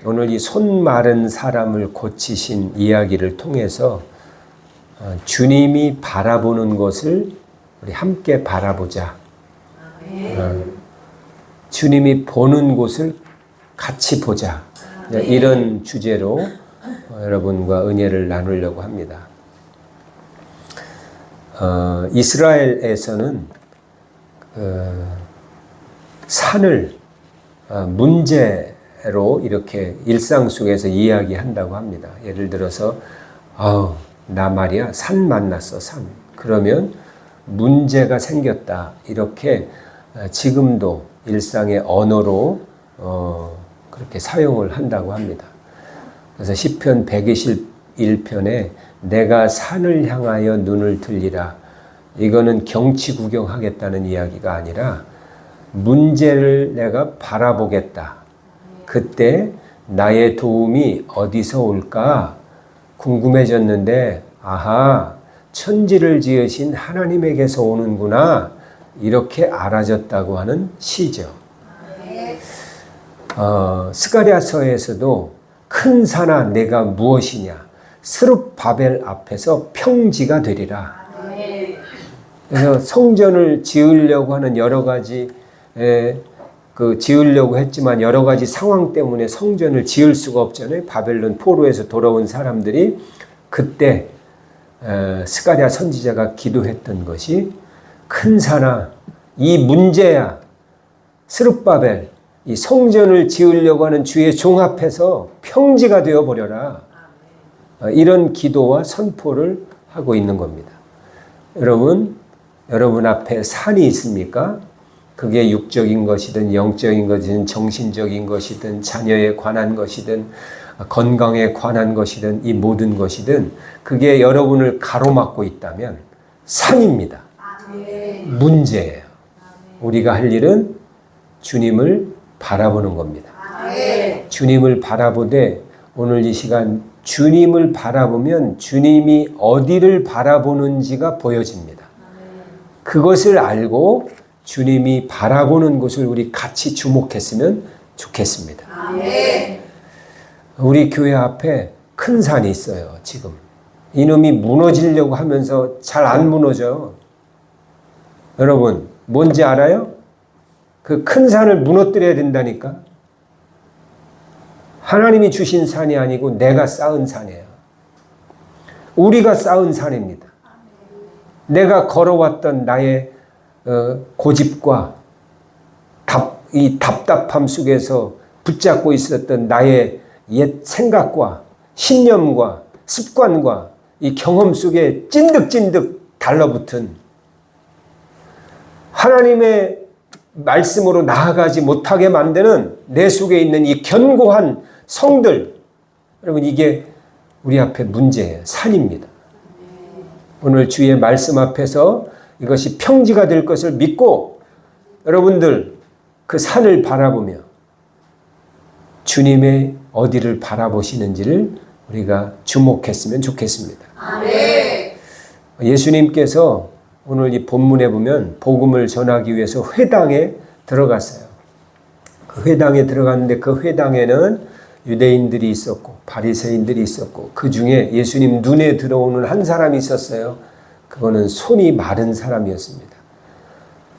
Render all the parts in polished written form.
오늘 이 손 마른 사람을 고치신 이야기를 통해서 주님이 바라보는 것을 우리 함께 바라보자. 주님이 보는 곳을 같이 보자. 이런 주제로 여러분과 은혜를 나누려고 합니다. 이스라엘에서는 산을 문제로 이렇게 일상 속에서 이야기한다고 합니다. 예를 들어서 나 말이야 산 만났어 산. 그러면 문제가 생겼다. 이렇게 지금도 일상의 언어로 그렇게 사용을 한다고 합니다. 그래서 시편 121편에 내가 산을 향하여 눈을 들리라. 이거는 경치 구경하겠다는 이야기가 아니라 문제를 내가 바라보겠다. 그때 나의 도움이 어디서 올까 궁금해졌는데 천지를 지으신 하나님에게서 오는구나. 이렇게 알아졌다고 하는 시죠. 스가랴서에서도 큰 산아 내가 무엇이냐 스룹바벨 앞에서 평지가 되리라. 그래서 성전을 지으려고 하는 여러 가지 지으려고 했지만 여러 가지 상황 때문에 성전을 지을 수가 없잖아요. 바벨론 포로에서 돌아온 사람들이 그때 스가랴 선지자가 기도했던 것이 큰 산아 이 문제야 스룹바벨 이 성전을 지으려고 하는 주의 종 앞에서 평지가 되어버려라. 이런 기도와 선포를 하고 있는 겁니다. 여러분 앞에 산이 있습니까? 그게 육적인 것이든 영적인 것이든 정신적인 것이든 자녀에 관한 것이든 건강에 관한 것이든 이 모든 것이든 그게 여러분을 가로막고 있다면 산입니다. 문제예요. 우리가 할 일은 주님을 바라보는 겁니다. 주님을 바라보되 오늘 이 시간 주님을 바라보면 주님이 어디를 바라보는지가 보여집니다. 그것을 알고 주님이 바라보는 곳을 우리 같이 주목했으면 좋겠습니다. 우리 교회 앞에 큰 산이 있어요. 지금 이놈이 무너지려고 하면서 잘 안 무너져요. 여러분 뭔지 알아요? 그 큰 산을 무너뜨려야 된다니까. 하나님이 주신 산이 아니고 내가 쌓은 산이에요. 우리가 쌓은 산입니다. 내가 걸어왔던 나의 고집과 이 답답함 속에서 붙잡고 있었던 나의 옛 생각과 신념과 습관과 이 경험 속에 찐득찐득 달라붙은 하나님의 말씀으로 나아가지 못하게 만드는 내 속에 있는 이 견고한 성들, 여러분 이게 우리 앞에 문제예요. 산입니다. 오늘 주의 말씀 앞에서 이것이 평지가 될 것을 믿고 여러분들 그 산을 바라보며 주님의 어디를 바라보시는지를 우리가 주목했으면 좋겠습니다. 예수님께서 오늘 이 본문에 보면 복음을 전하기 위해서 회당에 들어갔어요. 그 회당에 들어갔는데 그 회당에는 유대인들이 있었고 바리새인들이 있었고 그 중에 예수님 눈에 들어오는 한 사람이 있었어요. 그거는 손이 마른 사람이었습니다.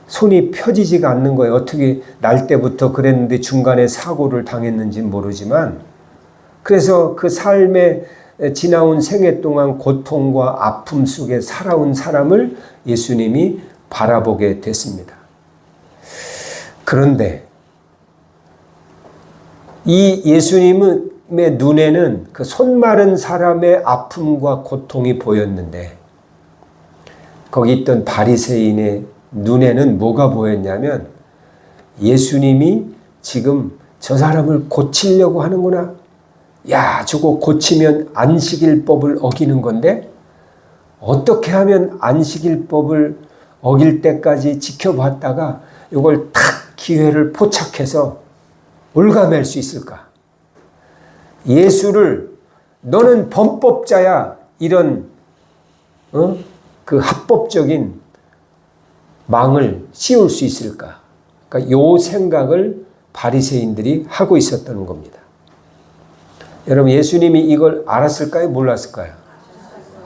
손이 펴지지가 않는 거예요. 어떻게 날 때부터 그랬는데 중간에 사고를 당했는지 모르지만 그래서 그 삶에 지나온 생애 동안 고통과 아픔 속에 살아온 사람을 예수님이 바라보게 됐습니다. 그런데 이 예수님의 눈에는 그 손 마른 사람의 아픔과 고통이 보였는데 거기 있던 바리새인의 눈에는 뭐가 보였냐면 예수님이 지금 저 사람을 고치려고 하는구나. 야, 저거 고치면 안식일법을 어기는 건데 어떻게 하면 안식일법을 어길 때까지 지켜봤다가 이걸 탁 기회를 포착해서 올가맬 수 있을까? 예수를 너는 범법자야 이런 그 합법적인 망을 씌울 수 있을까? 그러니까 요 생각을 바리새인들이 하고 있었던 겁니다. 여러분 예수님이 이걸 알았을까요? 몰랐을까요?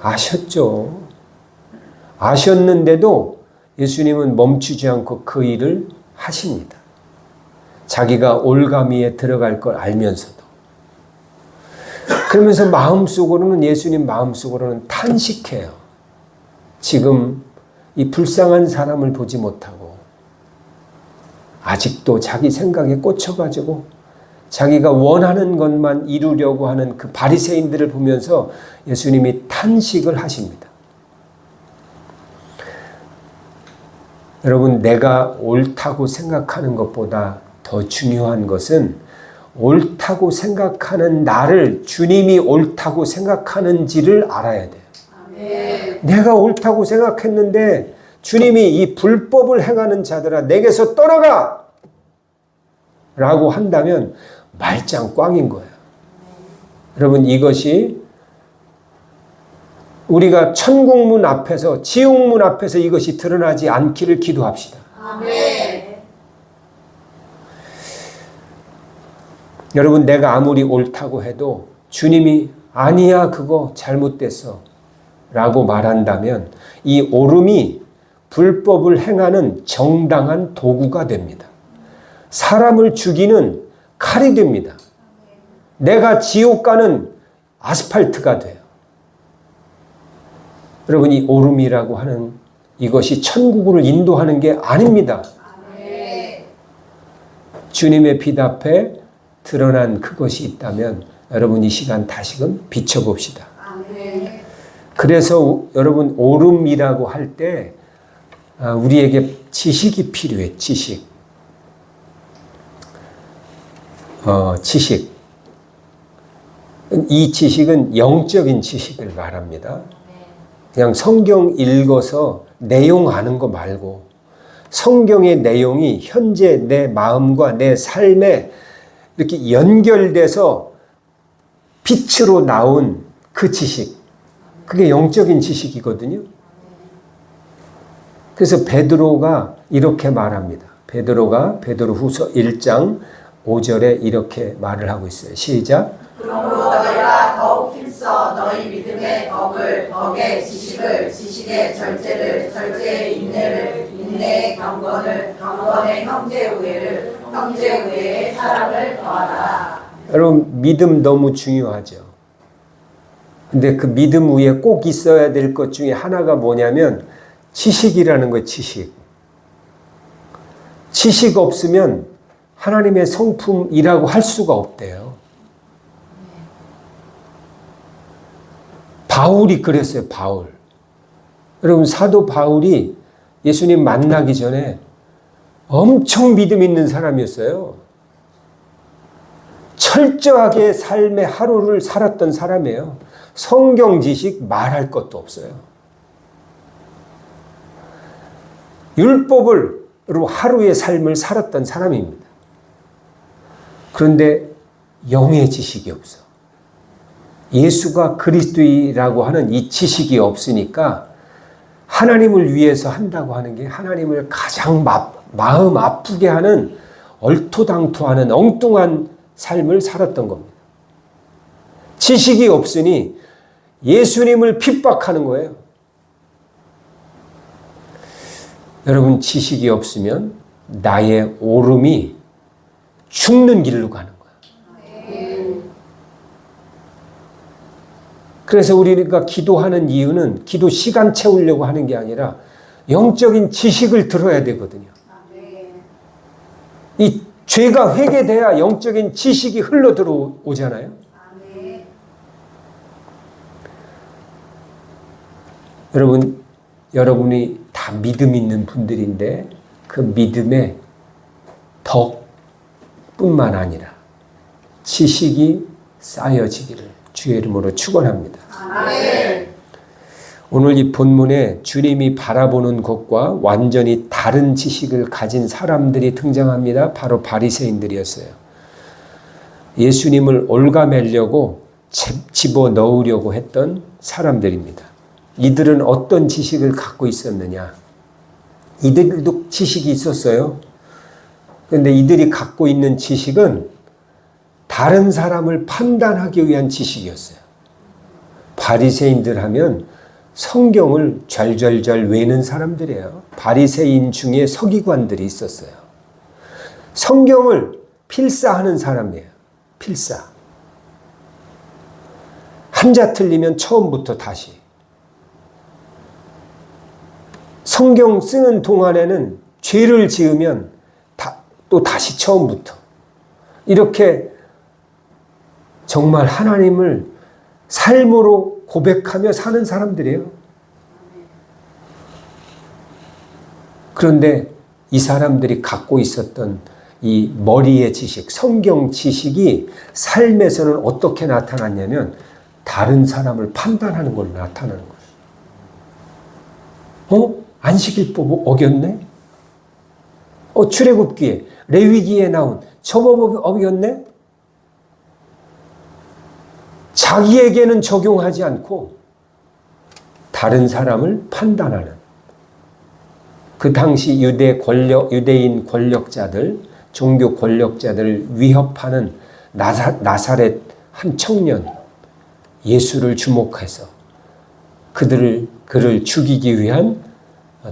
아셨죠. 아셨는데도 예수님은 멈추지 않고 그 일을 하십니다. 자기가 올가미에 들어갈 걸 알면서도. 그러면서 마음속으로는 예수님 마음속으로는 탄식해요. 지금 이 불쌍한 사람을 보지 못하고 아직도 자기 생각에 꽂혀가지고 자기가 원하는 것만 이루려고 하는 그 바리새인들을 보면서 예수님이 탄식을 하십니다. 여러분, 내가 옳다고 생각하는 것보다 더 중요한 것은 옳다고 생각하는 나를 주님이 옳다고 생각하는지를 알아야 돼요. 아멘. 내가 옳다고 생각했는데 주님이 이 불법을 행하는 자들아 내게서 떠나가! 라고 한다면 말짱 꽝인 거예요. 여러분, 이것이 우리가 천국문 앞에서 지옥문 앞에서 이것이 드러나지 않기를 기도합시다. 아멘. 여러분, 내가 아무리 옳다고 해도 주님이 아니야 그거 잘못됐어 라고 말한다면 이 옳음이 불법을 행하는 정당한 도구가 됩니다. 사람을 죽이는 칼이 됩니다. 내가 지옥 가는 아스팔트가 돼요. 여러분, 이 옳음이라고 하는 이것이 천국으로 인도하는 게 아닙니다. 주님의 빛 앞에 드러난 그것이 있다면 여러분 이 시간 다시금 비춰봅시다. 그래서 여러분 옳음이라고 할 때 우리에게 지식이 필요해. 지식. 지식. 이 지식은 영적인 지식을 말합니다. 그냥 성경 읽어서 내용 아는 거 말고 성경의 내용이 현재 내 마음과 내 삶에 이렇게 연결돼서 빛으로 나온 그 지식. 그게 영적인 지식이거든요. 그래서 베드로가 이렇게 말합니다. 베드로후서 1장 5절에 이렇게 말을 하고 있어요. 시작. 그러므로 너희가 더욱 힘써 너희 믿음의 덕의 지식을, 지식의 절제를, 절제의 인내를, 인내의 경건을, 경건의 형제우애를, 형제우애의 사랑을 더하라. 여러분, 믿음 너무 중요하죠. 근데 그 믿음 위에 꼭 있어야 될 것 중에 하나가 뭐냐면 지식이라는 거예요. 지식. 지식 없으면 하나님의 성품이라고 할 수가 없대요. 바울이 그랬어요. 바울. 여러분, 사도 바울이 예수님 만나기 전에 엄청 믿음 있는 사람이었어요. 철저하게 삶의 하루를 살았던 사람이에요. 성경 지식 말할 것도 없어요. 율법으로 하루의 삶을 살았던 사람입니다. 그런데 영의 지식이 없어. 예수가 그리스도이라고 하는 이 지식이 없으니까 하나님을 위해서 한다고 하는 게 하나님을 가장 마음 아프게 하는 얼토당토하는 엉뚱한 삶을 살았던 겁니다. 지식이 없으니 예수님을 핍박하는 거예요. 여러분, 지식이 없으면 나의 옳음이 죽는 길로 가는 거예요. 그래서 우리가 기도하는 이유는 기도 시간 채우려고 하는 게 아니라 영적인 지식을 들어야 되거든요. 이 죄가 회개돼야 영적인 지식이 흘러 들어오잖아요. 여러분이 다 믿음 있는 분들인데 그 믿음의 덕뿐만 아니라 지식이 쌓여지기를 주의 이름으로 축원합니다. 아멘. 오늘 이 본문에 주님이 바라보는 것과 완전히 다른 지식을 가진 사람들이 등장합니다. 바로 바리새인들이었어요. 예수님을 올가매려고 집어넣으려고 했던 사람들입니다. 이들은 어떤 지식을 갖고 있었느냐? 이들도 지식이 있었어요. 그런데 이들이 갖고 있는 지식은 다른 사람을 판단하기 위한 지식이었어요. 바리새인들 하면 성경을 절절절 외는 사람들이에요. 바리새인 중에 서기관들이 있었어요. 성경을 필사하는 사람이에요. 필사. 한자 틀리면 처음부터 다시. 성경 쓰는 동안에는 죄를 지으면 또 다시 처음부터. 이렇게 정말 하나님을 삶으로 고백하며 사는 사람들이에요. 그런데 이 사람들이 갖고 있었던 이 머리의 지식, 성경 지식이 삶에서는 어떻게 나타났냐면 다른 사람을 판단하는 걸로 나타나는 거예요. 안식일법 어겼네? 출애굽기에, 레위기에 나온 저 법 어겼네? 자기에게는 적용하지 않고 다른 사람을 판단하는 그 당시 유대인 권력자들, 종교 권력자들을 위협하는 나사렛 한 청년 예수를 주목해서 그를 죽이기 위한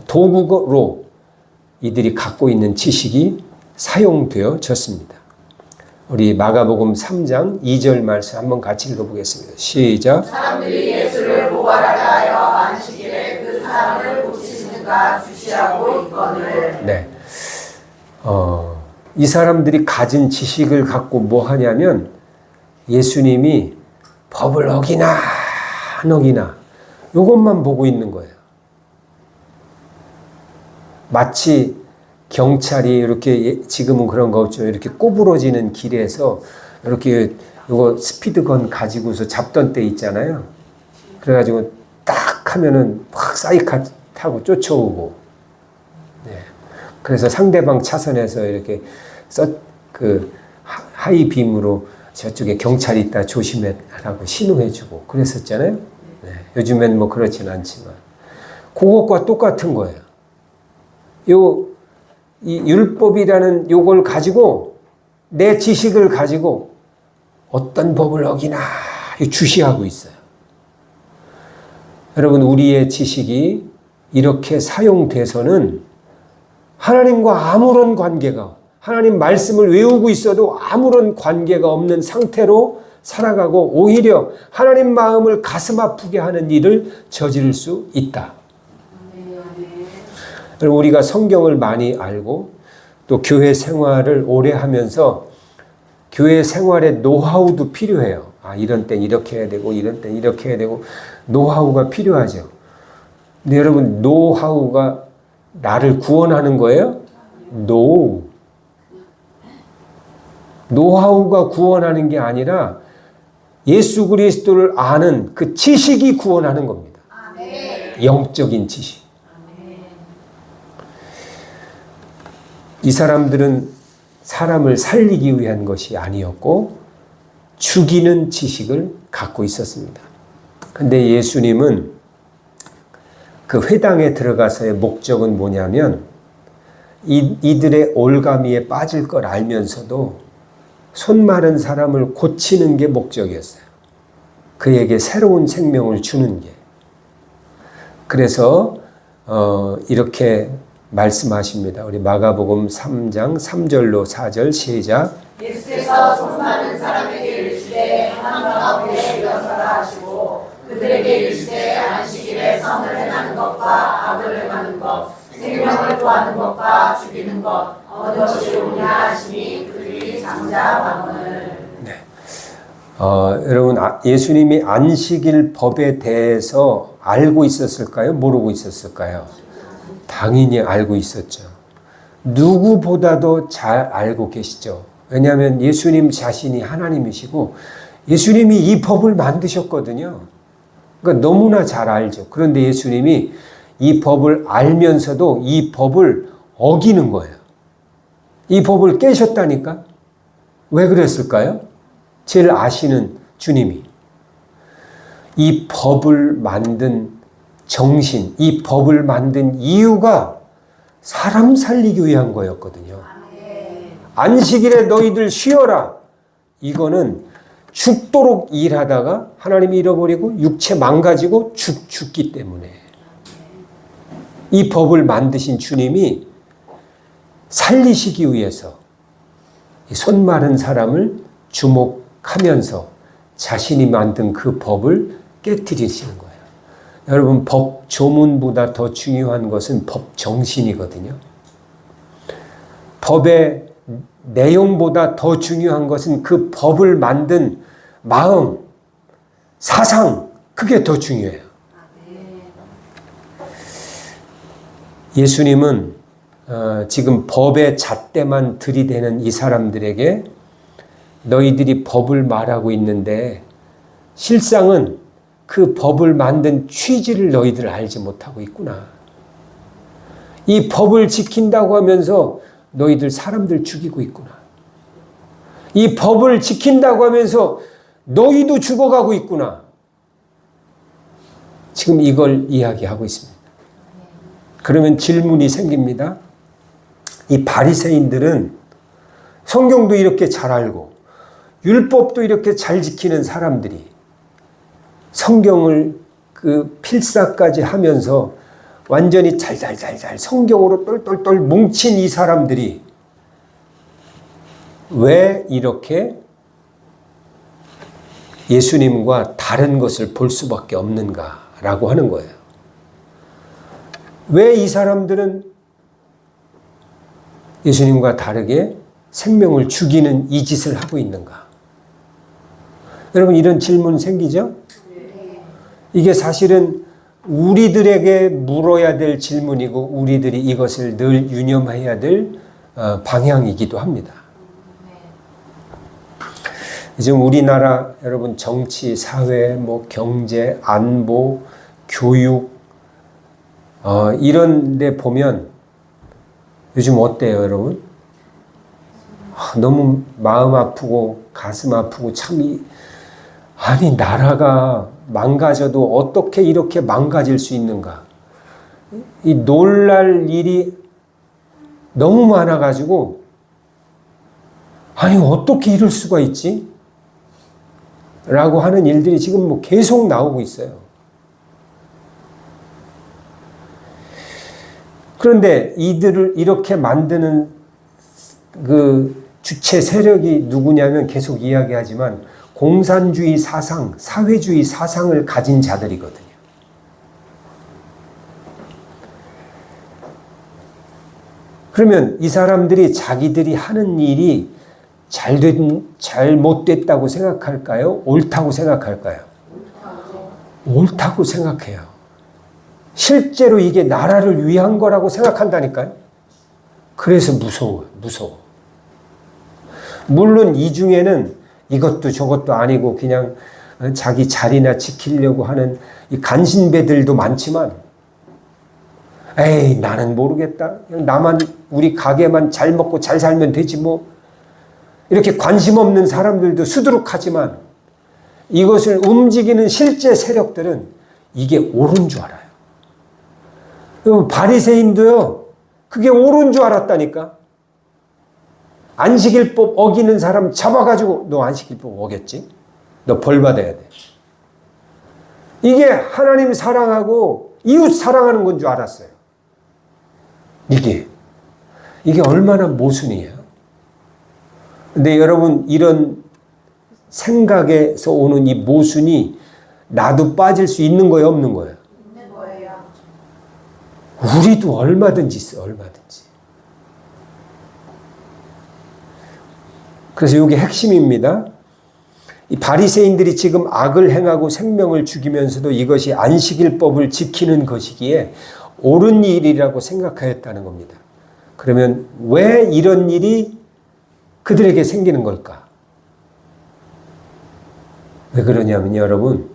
도구로 이들이 갖고 있는 지식이 사용되어졌습니다. 우리 마가복음 3장 2절 말씀 한번 같이 읽어보겠습니다. 시작. 사람들이 예수를 고발하려 하여 안식일에 그 사람을 고치시는가 주시하고 있거늘. 네. 이 사람들이 가진 지식을 갖고 뭐 하냐면 예수님이 법을 어기나 안 어기나 이것만 보고 있는 거예요. 마치 경찰이 이렇게, 지금은 그런 거 없죠. 이렇게 꼬부러지는 길에서 이렇게 이거 스피드건 가지고서 잡던 때 있잖아요. 그래가지고 딱 하면은 확 사이카 타고 쫓아오고. 네. 그래서 상대방 차선에서 이렇게 하이 빔으로 저쪽에 경찰이 있다 조심해라고 신호해주고 그랬었잖아요. 네. 요즘엔 뭐 그렇진 않지만. 그것과 똑같은 거예요. 이 율법이라는 요걸 가지고 내 지식을 가지고 어떤 법을 어기나 주시하고 있어요. 여러분, 우리의 지식이 이렇게 사용돼서는 하나님과 아무런 관계가, 하나님 말씀을 외우고 있어도 아무런 관계가 없는 상태로 살아가고 오히려 하나님 마음을 가슴 아프게 하는 일을 저지를 수 있다. 우리가 성경을 많이 알고 또 교회 생활을 오래 하면서 교회 생활의 노하우도 필요해요. 이런 땐 이렇게 해야 되고 이런 땐 이렇게 해야 되고 노하우가 필요하죠. 근데 여러분, 노하우가 나를 구원하는 거예요? 노하우가 구원하는 게 아니라 예수 그리스도를 아는 그 지식이 구원하는 겁니다. 영적인 지식. 이 사람들은 사람을 살리기 위한 것이 아니었고 죽이는 지식을 갖고 있었습니다. 근데 예수님은 그 회당에 들어가서의 목적은 뭐냐면 이들의 올가미에 빠질 걸 알면서도 손 마른 사람을 고치는 게 목적이었어요. 그에게 새로운 생명을 주는 게. 그래서 이렇게 말씀하십니다. 우리 마가복음 3장 3절로 4절 시작. 예수께서 손 마른 사람에게 이르시되 한 가운데 일어서라 하시고 그들에게 이르시되 안식일에 선을 행하는 것과 악을 행하는 것, 생명을 구하는 것과 죽이는 것 어느 것이 옳으냐 하시니 그들이 장자 반문을. 네. 여러분, 예수님이 안식일 법에 대해서 알고 있었을까요? 모르고 있었을까요? 당연히 알고 있었죠. 누구보다도 잘 알고 계시죠. 왜냐하면 예수님 자신이 하나님이시고 예수님이 이 법을 만드셨거든요. 그러니까 너무나 잘 알죠. 그런데 예수님이 이 법을 알면서도 이 법을 어기는 거예요. 이 법을 깨셨다니까? 왜 그랬을까요? 제일 아시는 주님이. 이 법을 만든 정신, 이 법을 만든 이유가 사람 살리기 위한 거였거든요. 안식일에 너희들 쉬어라. 이거는 죽도록 일하다가 하나님이 잃어버리고 육체 망가지고 죽기 때문에 이 법을 만드신 주님이 살리시기 위해서 손 마른 사람을 주목하면서 자신이 만든 그 법을 깨뜨리시는 거예요. 여러분, 법 조문보다 더 중요한 것은 법 정신이거든요. 법의 내용보다 더 중요한 것은 그 법을 만든 마음, 사상, 그게 더 중요해요. 예수님은 지금 법의 잣대만 들이대는 이 사람들에게 너희들이 법을 말하고 있는데 실상은 그 법을 만든 취지를 너희들 알지 못하고 있구나. 이 법을 지킨다고 하면서 너희들 사람들 죽이고 있구나. 이 법을 지킨다고 하면서 너희도 죽어가고 있구나. 지금 이걸 이야기하고 있습니다. 그러면 질문이 생깁니다. 이 바리새인들은 성경도 이렇게 잘 알고 율법도 이렇게 잘 지키는 사람들이 성경을 그 필사까지 하면서 완전히 잘잘잘잘 성경으로 똘똘똘 뭉친 이 사람들이 왜 이렇게 예수님과 다른 것을 볼 수밖에 없는가라고 하는 거예요. 왜 이 사람들은 예수님과 다르게 생명을 죽이는 이 짓을 하고 있는가? 여러분, 이런 질문 생기죠? 이게 사실은 우리들에게 물어야 될 질문이고 우리들이 이것을 늘 유념해야 될 방향이기도 합니다. 지금 우리나라 여러분 정치, 사회, 뭐 경제, 안보, 교육 이런 데 보면 요즘 어때요, 여러분? 너무 마음 아프고 가슴 아프고 참 아니 나라가 망가져도 어떻게 이렇게 망가질 수 있는가? 이 놀랄 일이 너무 많아가지고 아니 어떻게 이럴 수가 있지? 라고 하는 일들이 지금 뭐 계속 나오고 있어요. 그런데 이들을 이렇게 만드는 그 주체 세력이 누구냐면 계속 이야기하지만 공산주의 사상, 사회주의 사상을 가진 자들이거든요. 그러면 이 사람들이 자기들이 하는 일이 잘못됐다고 생각할까요? 옳다고 생각할까요? 옳다고 생각해요. 실제로 이게 나라를 위한 거라고 생각한다니까요. 그래서 무서워. 물론 이 중에는 이것도 저것도 아니고 그냥 자기 자리나 지키려고 하는 이 간신배들도 많지만 에이 나는 모르겠다. 나만 우리 가게만 잘 먹고 잘 살면 되지 뭐. 이렇게 관심 없는 사람들도 수두룩하지만 이것을 움직이는 실제 세력들은 이게 옳은 줄 알아요. 바리새인도요. 그게 옳은 줄 알았다니까. 안식일법 어기는 사람 잡아가지고 너 안식일법 어겼지? 너 벌 받아야 돼. 이게 하나님 사랑하고 이웃 사랑하는 건 줄 알았어요. 이게 얼마나 모순이에요. 근데 여러분 이런 생각에서 오는 이 모순이 나도 빠질 수 있는 거예요, 없는 거예요? 있는 거예요. 우리도 얼마든지 있어요, 얼마든지. 그래서 이게 핵심입니다. 이 바리새인들이 지금 악을 행하고 생명을 죽이면서도 이것이 안식일법을 지키는 것이기에 옳은 일이라고 생각하였다는 겁니다. 그러면 왜 이런 일이 그들에게 생기는 걸까? 왜 그러냐면 여러분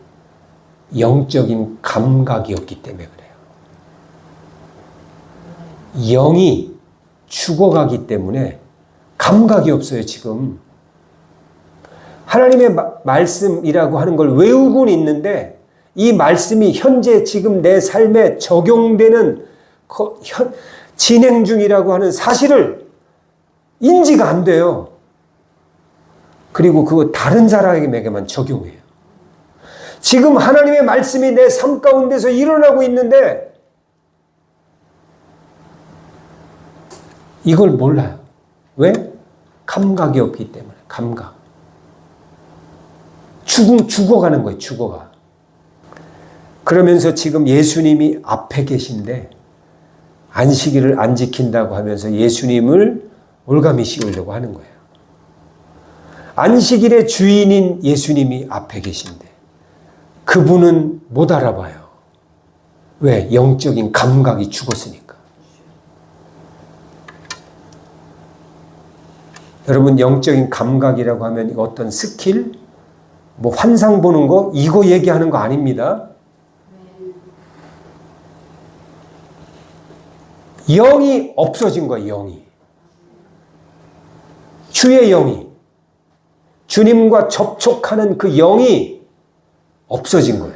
영적인 감각이었기 때문에 그래요. 영이 죽어가기 때문에 감각이 없어요, 지금. 하나님의 말씀이라고 하는 걸 외우고는 있는데 이 말씀이 현재 지금 내 삶에 적용되는 진행 중이라고 하는 사실을 인지가 안 돼요. 그리고 그거 다른 사람에게만 적용해요. 지금 하나님의 말씀이 내 삶 가운데서 일어나고 있는데 이걸 몰라요. 왜? 감각이 없기 때문에. 감각. 죽어가는 거예요. 죽어가. 그러면서 지금 예수님이 앞에 계신데 안식일을 안 지킨다고 하면서 예수님을 올가미 씌우려고 하는 거예요. 안식일의 주인인 예수님이 앞에 계신데 그분은 못 알아봐요. 왜? 영적인 감각이 죽었으니까. 여러분, 영적인 감각이라고 하면 어떤 스킬, 뭐 환상 보는 거, 이거 얘기하는 거 아닙니다. 영이 없어진 거예요. 영이. 주의 영이. 주님과 접촉하는 그 영이 없어진 거예요.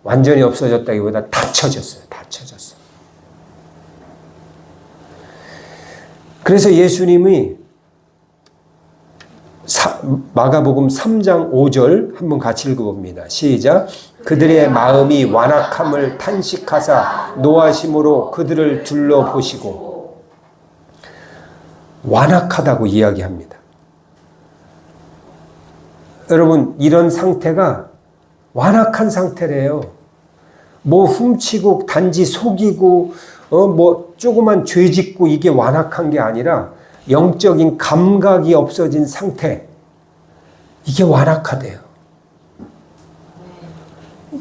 완전히 없어졌다기보다 닫혀졌어요. 닫혀졌어요. 그래서 예수님이 마가복음 3장 5절 한번 같이 읽어봅니다. 시작. 그들의 마음이 완악함을 탄식하사 노하심으로 그들을 둘러보시고. 완악하다고 이야기합니다. 여러분, 이런 상태가 완악한 상태래요. 뭐 훔치고 단지 속이고 뭐 조그만 죄 짓고 이게 완악한 게 아니라 영적인 감각이 없어진 상태, 이게 완악하대요.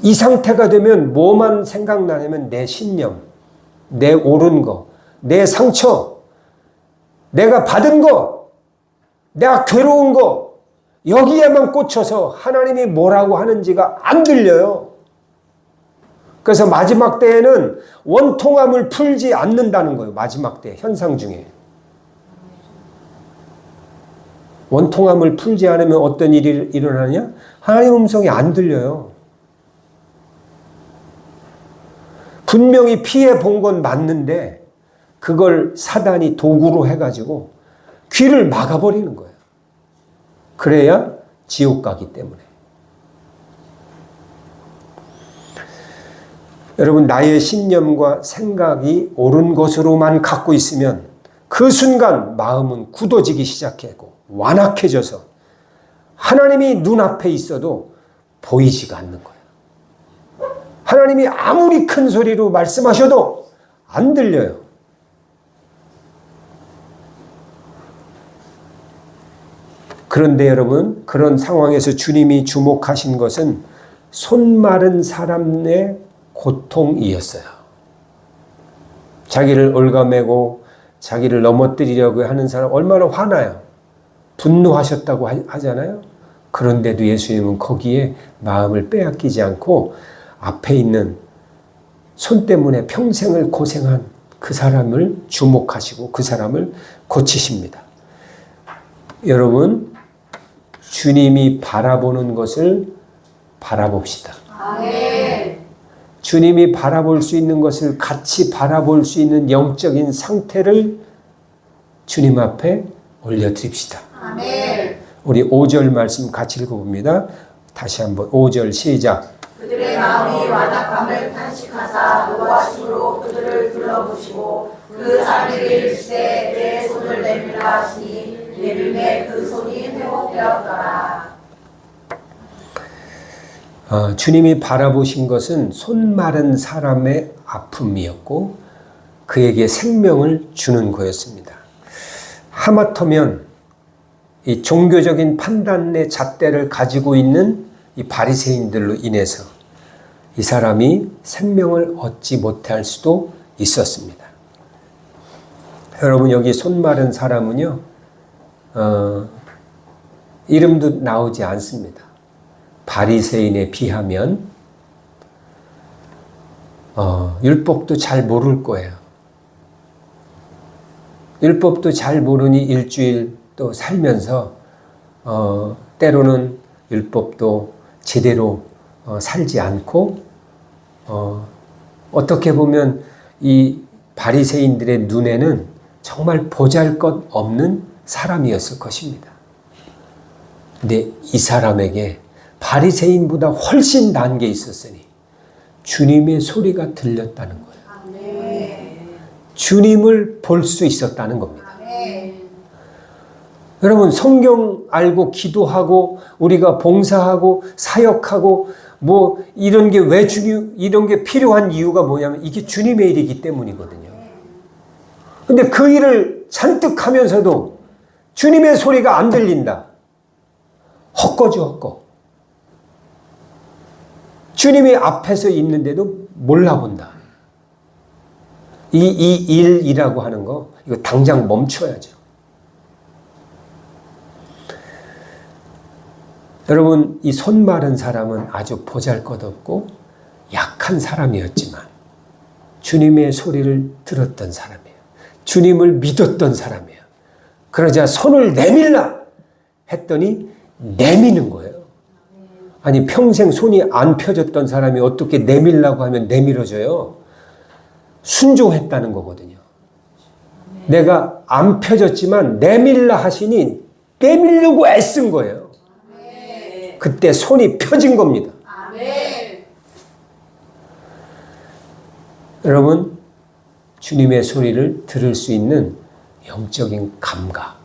이 상태가 되면 뭐만 생각나냐면 내 신념, 내 옳은 거, 내 상처, 내가 받은 거, 내가 괴로운 거, 여기에만 꽂혀서 하나님이 뭐라고 하는지가 안 들려요. 그래서 마지막 때에는 원통함을 풀지 않는다는 거예요. 마지막 때 현상 중에. 원통함을 풀지 않으면 어떤 일이 일어나냐? 하나님의 음성이 안 들려요. 분명히 피해 본 건 맞는데 그걸 사단이 도구로 해가지고 귀를 막아버리는 거예요. 그래야 지옥 가기 때문에. 여러분, 나의 신념과 생각이 옳은 것으로만 갖고 있으면 그 순간 마음은 굳어지기 시작하고 완악해져서 하나님이 눈앞에 있어도 보이지가 않는 거예요. 하나님이 아무리 큰 소리로 말씀하셔도 안 들려요. 그런데 여러분, 그런 상황에서 주님이 주목하신 것은 손 마른 사람의 고통이었어요. 자기를 올가매고 자기를 넘어뜨리려고 하는 사람 얼마나 화나요. 분노하셨다고 하잖아요. 그런데도 예수님은 거기에 마음을 빼앗기지 않고 앞에 있는 손 때문에 평생을 고생한 그 사람을 주목하시고 그 사람을 고치십니다. 여러분, 주님이 바라보는 것을 바라봅시다. 아멘. 주님이 바라볼 수 있는 것을 같이 바라볼 수 있는 영적인 상태를 주님 앞에 올려드립시다. 아멘. 우리 5절 말씀 같이 읽어봅니다. 다시 한번 5절 시작. 그들의 마음이 완악함을 탄식하사 노하심으로 그들을 둘러보시고 그 사람에게 이르시되 내 손을 내밀라 하시니 내밀매 그 손이 회복되었더라. 주님이 바라보신 것은 손 마른 사람의 아픔이었고 그에게 생명을 주는 거였습니다. 하마터면 이 종교적인 판단의 잣대를 가지고 있는 이 바리새인들로 인해서 이 사람이 생명을 얻지 못할 수도 있었습니다. 여러분, 여기 손 마른 사람은요, 이름도 나오지 않습니다. 바리새인에 비하면 율법도 잘 모를 거예요. 율법도 잘 모르니 일주일 또 살면서 때로는 율법도 제대로 살지 않고 어떻게 보면 이 바리새인들의 눈에는 정말 보잘것없는 사람이었을 것입니다. 근데 이 사람에게 바리새인보다 훨씬 나은 게 있었으니 주님의 소리가 들렸다는 거예요. 주님을 볼 수 있었다는 겁니다. 여러분, 성경 알고 기도하고 우리가 봉사하고 사역하고 뭐 이런 게 왜 이런 게 필요한 이유가 뭐냐면 이게 주님의 일이기 때문이거든요. 근데 그 일을 잔뜩 하면서도 주님의 소리가 안 들린다. 헛거지 헛거. 주님이 앞에서 있는데도 몰라본다. 이 일이라고 하는 거 이거 당장 멈춰야죠. 여러분, 이 손 마른 사람은 아주 보잘것없고 약한 사람이었지만 주님의 소리를 들었던 사람이에요. 주님을 믿었던 사람이에요. 그러자 손을 내밀라 했더니 내미는 거예요. 아니, 평생 손이 안 펴졌던 사람이 어떻게 내밀라고 하면 내밀어져요? 순종했다는 거거든요. 내가 안 펴졌지만 내밀라 하시니 내밀려고 애쓴 거예요. 그때 손이 펴진 겁니다. 여러분, 주님의 소리를 들을 수 있는 영적인 감각.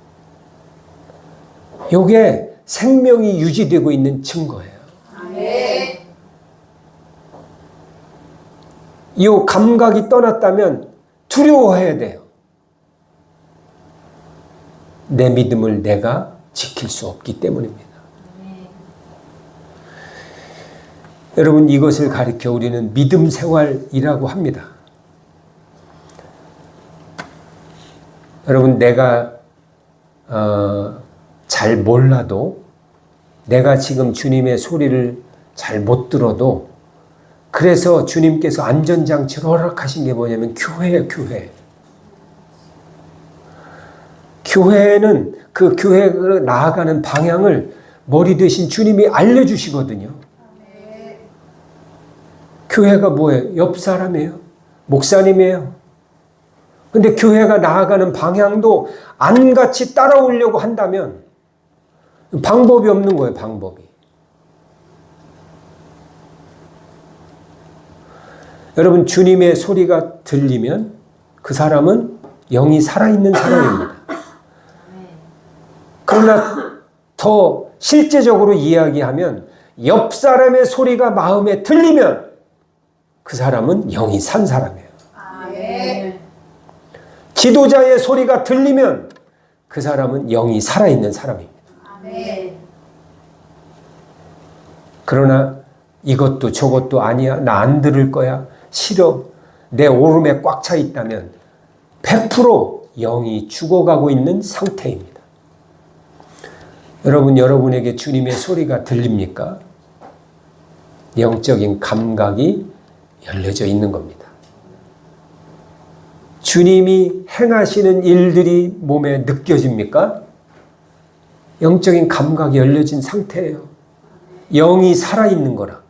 이게 생명이 유지되고 있는 증거예요. 이 감각이 떠났다면 두려워해야 돼요. 내 믿음을 내가 지킬 수 없기 때문입니다. 여러분, 이것을 가리켜 우리는 믿음 생활이라고 합니다. 여러분, 내가 잘 몰라도, 내가 지금 주님의 소리를 잘 못 들어도, 그래서 주님께서 안전장치를 허락하신 게 뭐냐면 교회예요, 교회. 교회는 그 교회로 나아가는 방향을 머리 대신 주님이 알려주시거든요. 교회가 뭐예요? 옆 사람이에요. 목사님이에요. 근데 교회가 나아가는 방향도 안 같이 따라오려고 한다면 방법이 없는 거예요, 방법이. 여러분, 주님의 소리가 들리면 그 사람은 영이 살아있는 사람입니다. 그러나 더 실제적으로 이야기하면 옆 사람의 소리가 마음에 들리면 그 사람은 영이 산 사람이에요. 지도자의 소리가 들리면 그 사람은 영이 살아있는 사람입니다. 그러나 이것도 저것도 아니야, 나 안 들을 거야, 싫어, 내 오름에 꽉 차 있다면 100% 영이 죽어가고 있는 상태입니다. 여러분, 여러분에게 주님의 소리가 들립니까? 영적인 감각이 열려져 있는 겁니다. 주님이 행하시는 일들이 몸에 느껴집니까? 영적인 감각이 열려진 상태예요. 영이 살아있는 거라.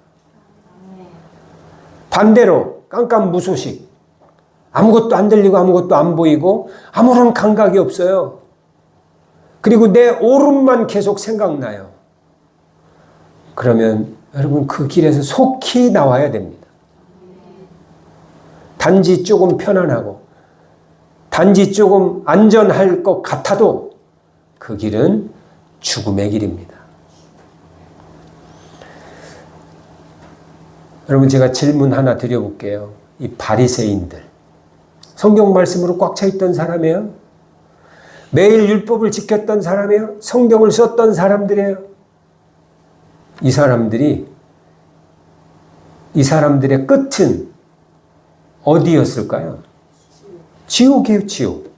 반대로 깜깜무소식, 아무것도 안 들리고 아무것도 안 보이고 아무런 감각이 없어요. 그리고 내 오름만 계속 생각나요. 그러면 여러분, 그 길에서 속히 나와야 됩니다. 단지 조금 편안하고 단지 조금 안전할 것 같아도 그 길은 죽음의 길입니다. 여러분, 제가 질문 하나 드려볼게요. 이 바리새인들, 성경 말씀으로 꽉 차 있던 사람이에요? 매일 율법을 지켰던 사람이에요? 성경을 썼던 사람들이에요? 이 사람들의 끝은 어디였을까요? 지옥이에요, 지옥.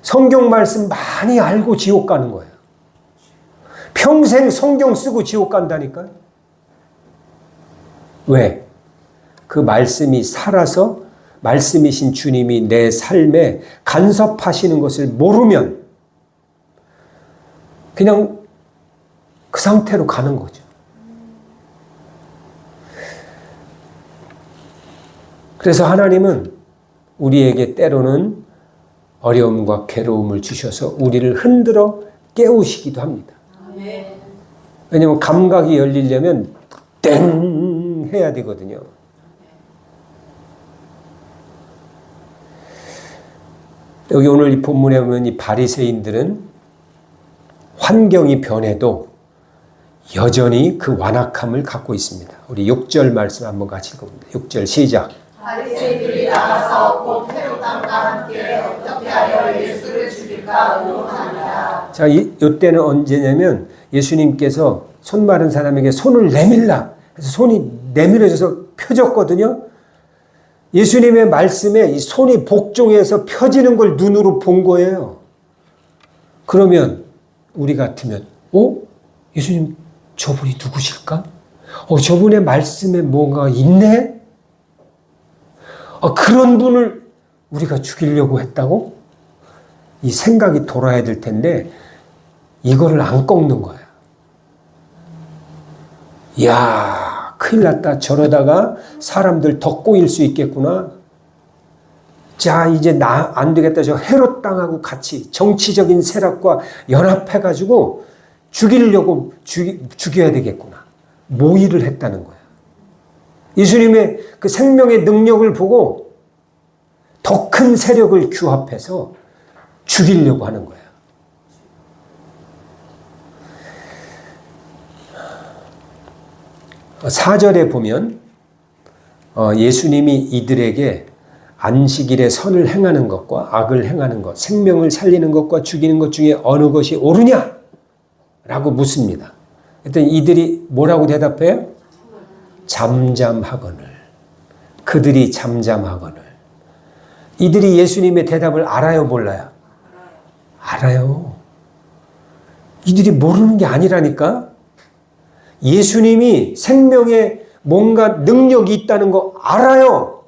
성경 말씀 많이 알고 지옥 가는 거예요. 평생 성경 쓰고 지옥 간다니까요. 왜? 그 말씀이 살아서 말씀이신 주님이 내 삶에 간섭하시는 것을 모르면 그냥 그 상태로 가는 거죠. 그래서 하나님은 우리에게 때로는 어려움과 괴로움을 주셔서 우리를 흔들어 깨우시기도 합니다. 왜냐하면 감각이 열리려면 땡 해야 되거든요. 여기 오늘 이 본문에 보면 이 바리새인들은 환경이 변해도 여전히 그 완악함을 갖고 있습니다. 우리 6절 말씀 한번 같이 읽어봅니다. 6절 시작. 바리새인들이 나가서 곧 헤롯 왕과 함께 어떻게 하여 예수를 죽일까 의논하니라. 자, 이때는 언제냐면 예수님께서 손 마른 사람에게 손을 내밀라. 그래서 손이 내밀어져서 펴졌거든요. 예수님의 말씀에 이 손이 복종해서 펴지는 걸 눈으로 본 거예요. 그러면 우리 같으면 예수님 저분이 누구실까? 저분의 말씀에 뭔가 있네? 그런 분을 우리가 죽이려고 했다고? 이 생각이 돌아야 될 텐데 이거를 안 꺾는 거야. 이야, 큰일 났다. 저러다가 사람들 더 꼬일 수 있겠구나. 자, 이제 나 안 되겠다. 저 헤롯 땅하고 같이 정치적인 세력과 연합해가지고 죽이려고 죽여야 되겠구나. 모의를 했다는 거야. 예수님의 그 생명의 능력을 보고 더 큰 세력을 규합해서 죽이려고 하는 거야. 사절에 보면 예수님이 이들에게 안식일에 선을 행하는 것과 악을 행하는 것, 생명을 살리는 것과 죽이는 것 중에 어느 것이 옳으냐? 라고 묻습니다. 그랬더니 이들이 뭐라고 대답해요? 잠잠하거늘. 그들이 잠잠하거늘. 이들이 예수님의 대답을 알아요, 몰라요? 알아요. 이들이 모르는 게 아니라니까? 예수님이 생명에 뭔가 능력이 있다는 거 알아요.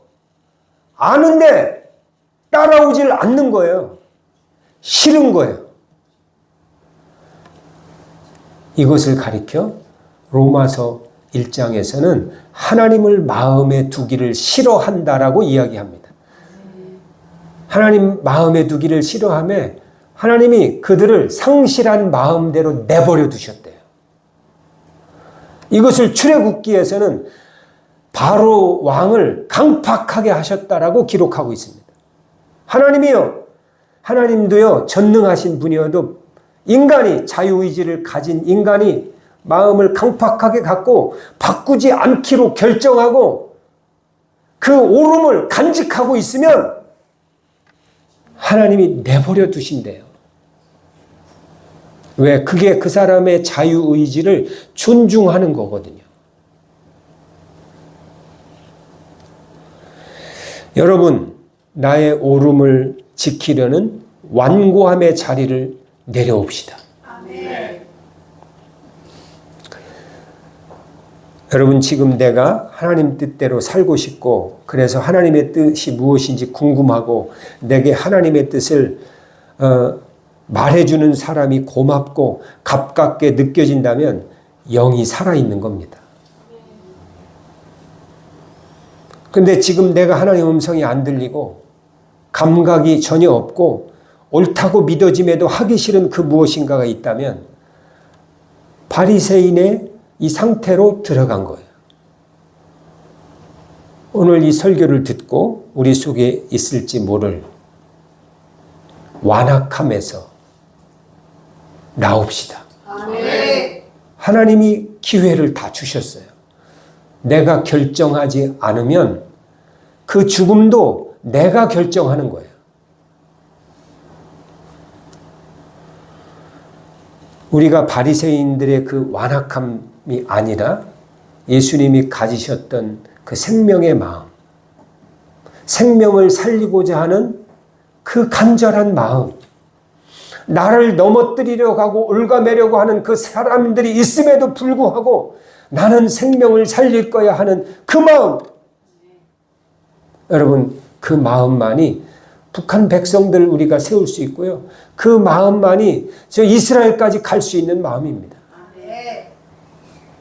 아는데 따라오질 않는 거예요. 싫은 거예요. 이것을 가리켜 로마서 1장에서는 하나님을 마음에 두기를 싫어한다라고 이야기합니다. 하나님 마음에 두기를 싫어하며 하나님이 그들을 상실한 마음대로 내버려 두셨대요. 이것을 출애굽기에서는 바로 왕을 강팍하게 하셨다라고 기록하고 있습니다. 하나님도요, 전능하신 분이어도 인간이 자유의지를 가진 인간이 마음을 강팍하게 갖고 바꾸지 않기로 결정하고 그 옳음을 간직하고 있으면 하나님이 내버려 두신대요. 왜? 그게 그 사람의 자유의지를 존중하는 거거든요. 여러분, 나의 옳음을 지키려는 완고함의 자리를 내려옵시다. 아멘. 여러분, 지금 내가 하나님 뜻대로 살고 싶고 그래서 하나님의 뜻이 무엇인지 궁금하고 내게 하나님의 뜻을 말해주는 사람이 고맙고 가깝게 느껴진다면 영이 살아있는 겁니다. 근데 지금 내가 하나님의 음성이 안 들리고 감각이 전혀 없고 옳다고 믿어짐에도 하기 싫은 그 무엇인가가 있다면 바리새인의 이 상태로 들어간 거예요. 오늘 이 설교를 듣고 우리 속에 있을지 모를 완악함에서 나옵시다. 아멘. 하나님이 기회를 다 주셨어요. 내가 결정하지 않으면 그 죽음도 내가 결정하는 거예요. 우리가 바리새인들의 그 완악함이 아니라 예수님이 가지셨던 그 생명의 마음, 생명을 살리고자 하는 그 간절한 마음, 나를 넘어뜨리려고 하고 올가매려고 하는 그 사람들이 있음에도 불구하고 나는 생명을 살릴 거야 하는 그 마음. 여러분, 그 마음만이 북한 백성들 우리가 세울 수 있고요. 그 마음만이 저 이스라엘까지 갈 수 있는 마음입니다.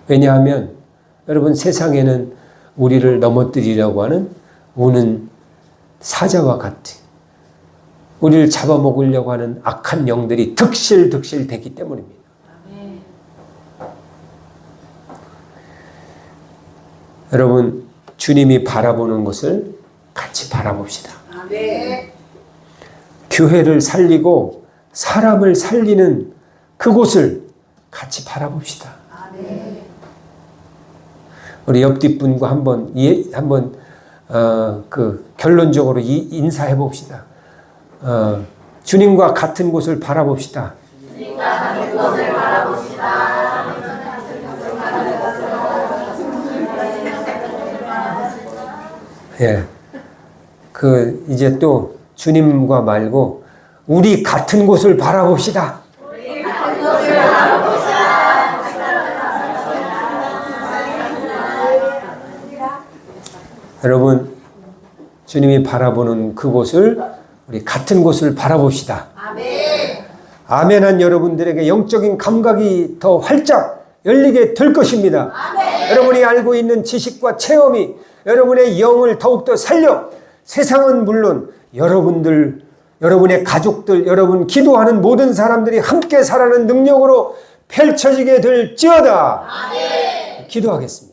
왜냐하면 여러분, 세상에는 우리를 넘어뜨리려고 하는 우는 사자와 같이 우리를 잡아먹으려고 하는 악한 영들이 득실득실 되기 때문입니다. 여러분, 주님이 바라보는 것을 같이 바라봅시다. 네. 교회를 살리고 사람을 살리는 그곳을 같이 바라봅시다. 우리 옆뒷 분과 한번 결론적으로 인사해 봅시다. 주님과 같은 곳을 바라봅시다. 주님과 같은 곳을 바라봅시다. 예. 이제 또 주님과 말고 우리 같은 곳을 바라봅시다. 우리 같은 곳을 바라봅시다. 여러분, 주님이 바라보는 그곳을 우리 같은 곳을 바라봅시다. 아멘. 아멘한 여러분들에게 영적인 감각이 더 활짝 열리게 될 것입니다. 아멘. 여러분이 알고 있는 지식과 체험이 여러분의 영을 더욱더 살려 세상은 물론 여러분들, 여러분의 가족들, 여러분 기도하는 모든 사람들이 함께 살아가는 능력으로 펼쳐지게 될지어다. 아멘. 기도하겠습니다.